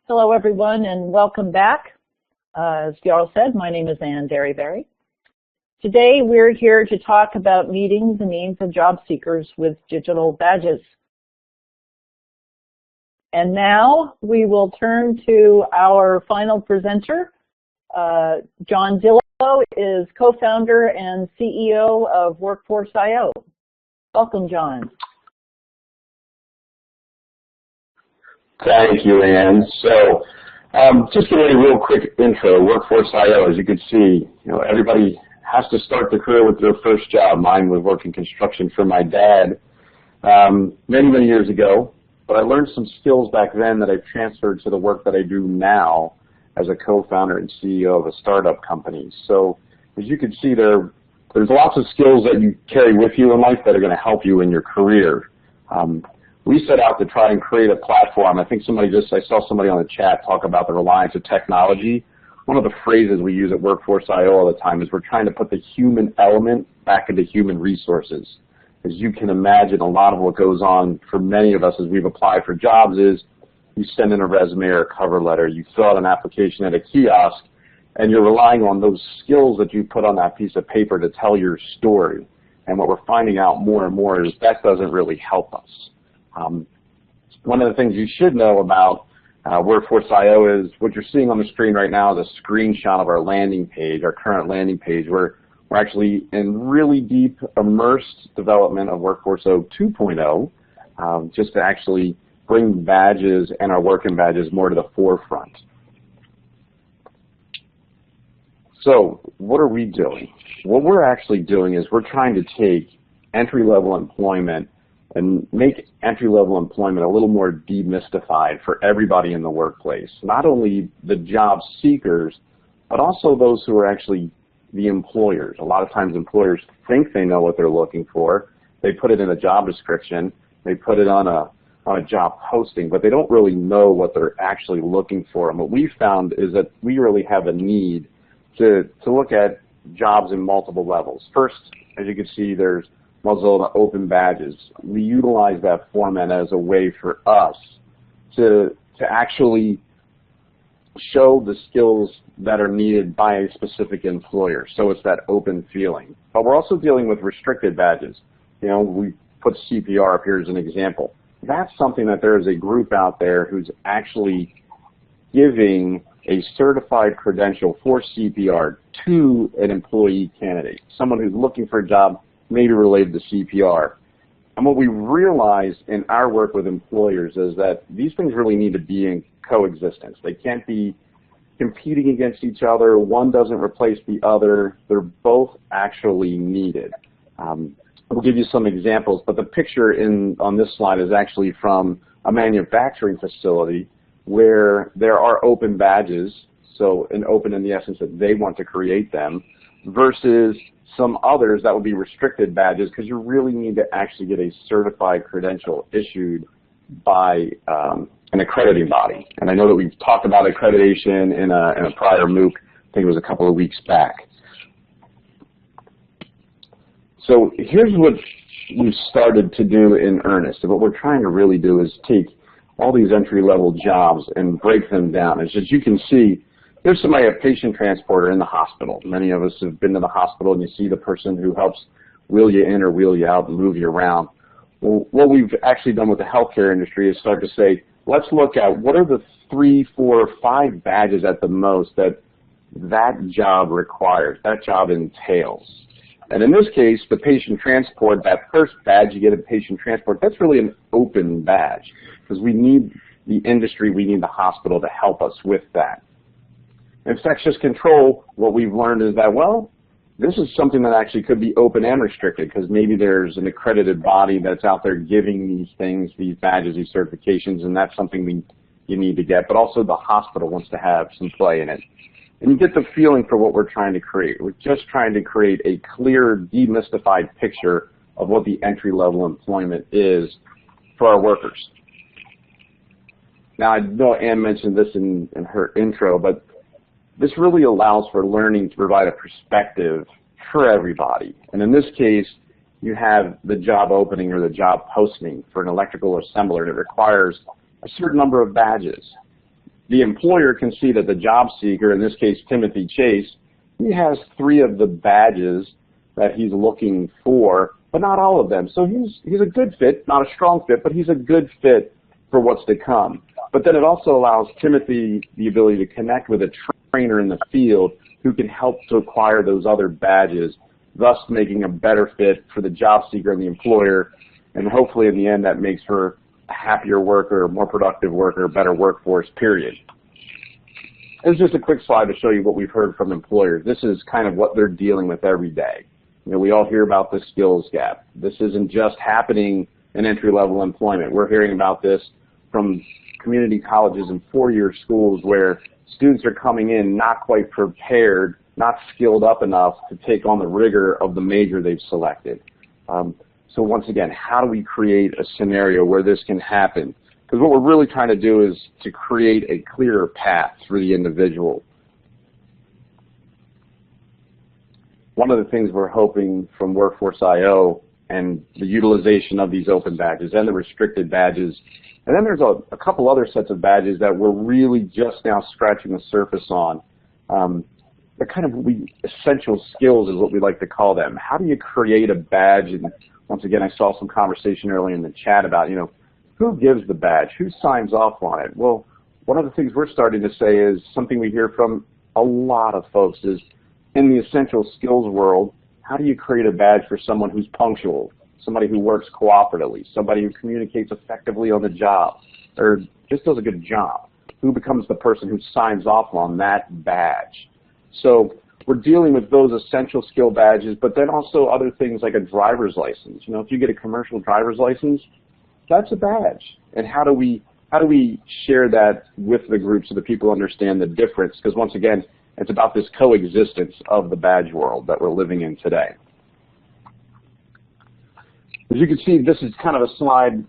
Hello, everyone, and welcome back. As Jarl said, my name is Ann Derryberry. Today, we're here to talk about meeting the needs of job seekers with digital badges. And now we will turn to our final presenter. John Dillow is co-founder and CEO of Workforce.io. Welcome, John. Thank you, Ann. So, just giving a real quick intro. Workforce.io, as you can see, everybody has to start their career with their first job. Mine was working construction for my dad many, many years ago. But I learned some skills back then that I've transferred to the work that I do now as a co-founder and CEO of a startup company. So, as you can see, there's lots of skills that you carry with you in life that are going to help you in your career. We set out to try and create a platform. I saw somebody on the chat talk about the reliance of technology. One of the phrases we use at Workforce.io all the time is we're trying to put the human element back into human resources. As you can imagine, a lot of what goes on for many of us as we've applied for jobs is you send in a resume or a cover letter, you fill out an application at a kiosk, and you're relying on those skills that you put on that piece of paper to tell your story. And what we're finding out more and more is that doesn't really help us. One of the things you should know about Workforce.io is what you're seeing on the screen right now is a screenshot of our landing page, our current landing page, where we're actually in really deep, immersed development of Workforce.io 2.0, just to actually bring badges and our working badges more to the forefront. So, what are we doing? What we're actually doing is we're trying to take entry-level employment and make entry-level employment a little more demystified for everybody in the workplace. Not only the job seekers, but also those who are actually the employers. A lot of times employers think they know what they're looking for. They put it in a job description. They put it on a job posting, but they don't really know what they're actually looking for. And what we found is that we really have a need to look at jobs in multiple levels. First, as you can see, there's Mozilla Open Badges. We utilize that format as a way for us to actually show the skills that are needed by a specific employer. So it's that open feeling. But we're also dealing with restricted badges. We put CPR up here as an example. That's something that there is a group out there who's actually giving a certified credential for CPR to an employee candidate, someone who's looking for a job maybe related to CPR. And what we realized in our work with employers is that these things really need to be in coexistence. They can't be competing against each other. One doesn't replace the other. They're both actually needed. We'll give you some examples, but the picture on this slide is actually from a manufacturing facility where there are open badges, so an open in the essence that they want to create them, versus some others that would be restricted badges because you really need to actually get a certified credential issued by an accrediting body. And I know that we've talked about accreditation in a prior MOOC, I think it was a couple of weeks back. So here's what we've started to do in earnest. And what we're trying to really do is take all these entry-level jobs and break them down. As you can see, there's somebody, a patient transporter in the hospital. Many of us have been to the hospital and you see the person who helps wheel you in or wheel you out and move you around. Well, what we've actually done with the healthcare industry is start to say, let's look at what are the 3, 4, 5 badges at the most that job requires, that job entails. And in this case, the patient transport, that first badge you get in patient transport, that's really an open badge because we need the industry, we need the hospital to help us with that. Infectious control, what we've learned is that, well, this is something that actually could be open and restricted because maybe there's an accredited body that's out there giving these things, these badges, these certifications, and that's something you need to get. But also the hospital wants to have some play in it. And you get the feeling for what we're trying to create. We're just trying to create a clear, demystified picture of what the entry-level employment is for our workers. Now, I know Ann mentioned this in her intro, but this really allows for learning to provide a perspective for everybody. And in this case, you have the job opening or the job posting for an electrical assembler, and it requires a certain number of badges. the employer can see that the job seeker, in this case Timothy Chase, he has 3 of the badges that he's looking for, but not all of them. So he's a good fit, not a strong fit, but he's a good fit for what's to come. But then it also allows Timothy the ability to connect with a trainer in the field who can help to acquire those other badges, thus making a better fit for the job seeker and the employer, and hopefully in the end that makes for a happier worker, more productive worker, better workforce, period. This is just a quick slide to show you what we've heard from employers. This is kind of what they're dealing with every day. You know, we all hear about the skills gap. This isn't just happening in entry-level employment. We're hearing about this from community colleges and 4-year schools where students are coming in not quite prepared, not skilled up enough to take on the rigor of the major they've selected. So once again, how do we create a scenario where this can happen? Because what we're really trying to do is to create a clearer path for the individual. One of the things we're hoping from Workforce.io and the utilization of these open badges and the restricted badges, and then there's a couple other sets of badges that we're really just now scratching the surface on. They're kind of essential skills is what we like to call them. How do you create a badge? And once again, I saw some conversation earlier in the chat about, you know, who gives the badge? Who signs off on it? Well, one of the things we're starting to say is something we hear from a lot of folks is in the essential skills world, how do you create a badge for someone who's punctual, somebody who works cooperatively, somebody who communicates effectively on the job, or just does a good job? Who becomes the person who signs off on that badge? So we're dealing with those essential skill badges, but then also other things like a driver's license. You know, if you get a commercial driver's license, that's a badge. And how do we share that with the group so that people understand the difference? Because once again, it's about this coexistence of the badge world that we're living in today. As you can see, this is kind of a slide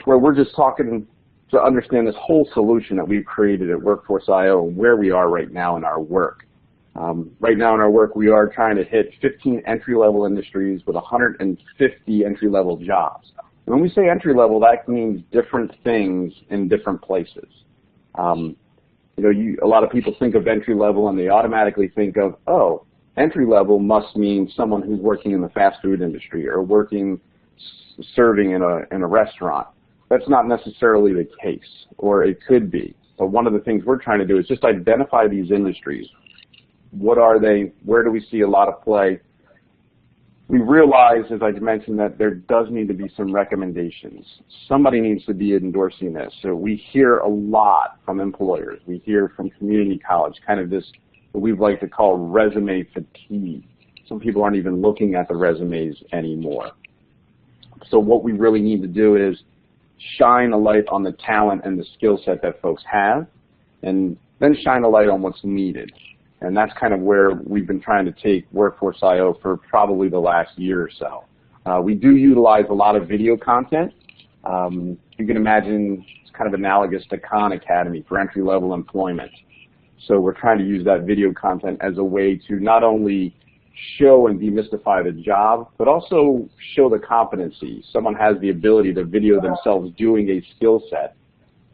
where we're just talking to understand this whole solution that we've created at Workforce.io and where we are right now in our work. Right now in our work, we are trying to hit 15 entry-level industries with 150 entry-level jobs. And when we say entry-level, that means different things in different places. You know, a lot of people think of entry-level and they automatically think of, oh, entry-level must mean someone who's working in the fast food industry or serving in a restaurant. That's not necessarily the case, or it could be. But one of the things we're trying to do is just identify these industries. What are they? Where do we see a lot of play? We realize, as I mentioned, that there does need to be some recommendations. Somebody needs to be endorsing this. So we hear a lot from employers. We hear from community college, kind of this, what we like to call resume fatigue. Some people aren't even looking at the resumes anymore. So what we really need to do is shine a light on the talent and the skill set that folks have, and then shine a light on what's needed. And that's kind of where we've been trying to take Workforce.io for probably the last year or so. We do utilize a lot of video content. You can imagine it's kind of analogous to Khan Academy for entry-level employment. So we're trying to use that video content as a way to not only show and demystify the job, but also show the competency. Someone has the ability to video themselves doing a skill set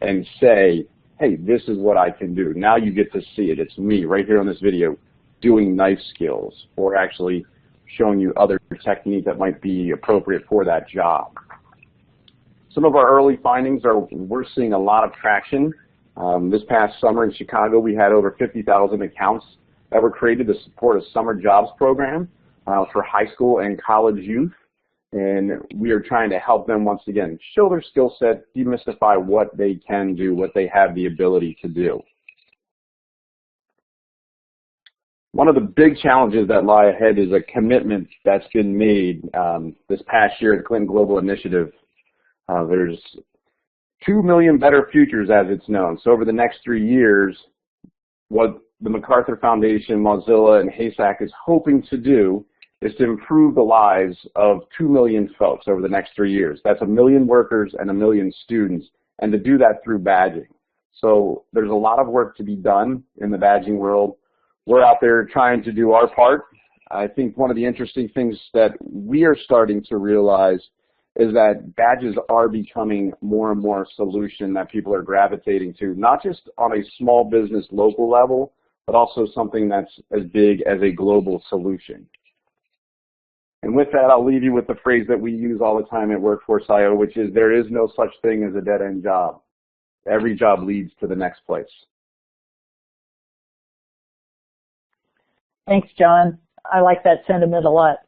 and say, hey, this is what I can do. Now you get to see it. It's me right here on this video doing knife skills, or actually showing you other techniques that might be appropriate for that job. Some of our early findings are we're seeing a lot of traction. This past summer in Chicago, we had over 50,000 accounts that were created to support a summer jobs program for high school and college youth. And we are trying to help them, once again, show their skill set, demystify what they can do, what they have the ability to do. One of the big challenges that lie ahead is a commitment that's been made this past year at the Clinton Global Initiative. There's 2 million better futures, as it's known. So over the next 3 years, what the MacArthur Foundation, Mozilla, and HASAC is hoping to do is to improve the lives of 2 million folks over the next 3 years. That's 1 million workers and 1 million students, and to do that through badging. So there's a lot of work to be done in the badging world. We're out there trying to do our part. I think one of the interesting things that we are starting to realize is that badges are becoming more and more a solution that people are gravitating to, not just on a small business local level, but also something that's as big as a global solution. And with that, I'll leave you with the phrase that we use all the time at Workforce.io, which is there is no such thing as a dead-end job. Every job leads to the next place. Thanks, John. I like that sentiment a lot.